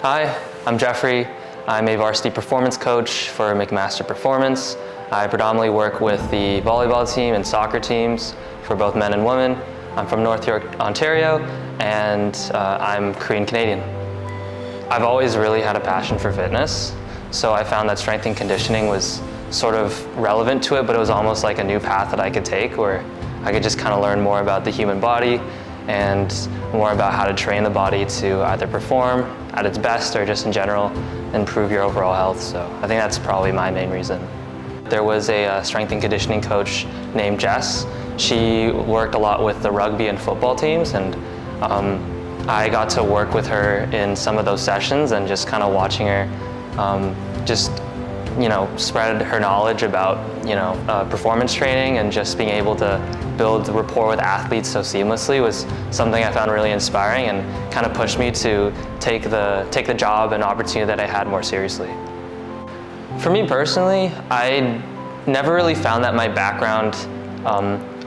Hi, I'm Jeffrey. I'm a varsity performance coach for McMaster Performance. I predominantly work with the volleyball team and soccer teams for both men and women. I'm from North York, Ontario, and I'm Korean Canadian. I've always really had a passion for fitness, so I found that strength and conditioning was sort of relevant to it, but it was almost like a new path that I could take where I could just kind of learn more about the human body and more about how to train the body to either perform at its best or just in general improve your overall health. So I think that's probably my main reason. There was a strength and conditioning coach named Jess. She worked a lot with the rugby and football teams, and I got to work with her in some of those sessions, and just kind of watching her spread her knowledge about performance training and just being able to build rapport with athletes so seamlessly was something I found really inspiring and kind of pushed me to take the job and opportunity that I had more seriously. For me personally, I never really found that my background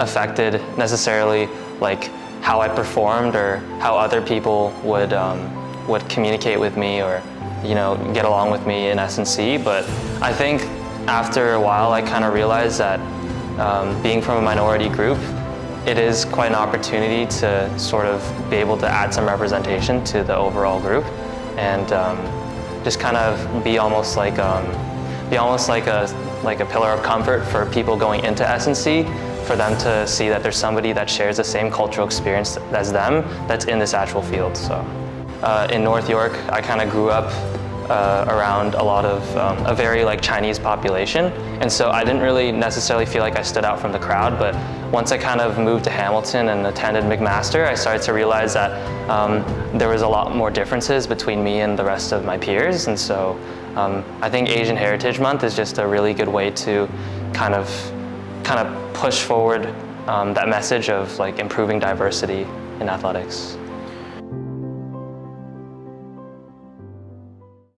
affected necessarily like how I performed or how other people would communicate with me or get along with me in S&C, but I think after a while I kind of realized that being from a minority group, it is quite an opportunity to sort of be able to add some representation to the overall group and just kind of be almost like a pillar of comfort for people going into S&C, for them to see that there's somebody that shares the same cultural experience as them that's in this actual field. So in North York, I kind of grew up around a lot of a very Chinese population, and so I didn't really necessarily feel like I stood out from the crowd, but once I kind of moved to Hamilton and attended McMaster, I started to realize that there was a lot more differences between me and the rest of my peers, and so I think Asian Heritage Month is just a really good way to kind of push forward that message of improving diversity in athletics.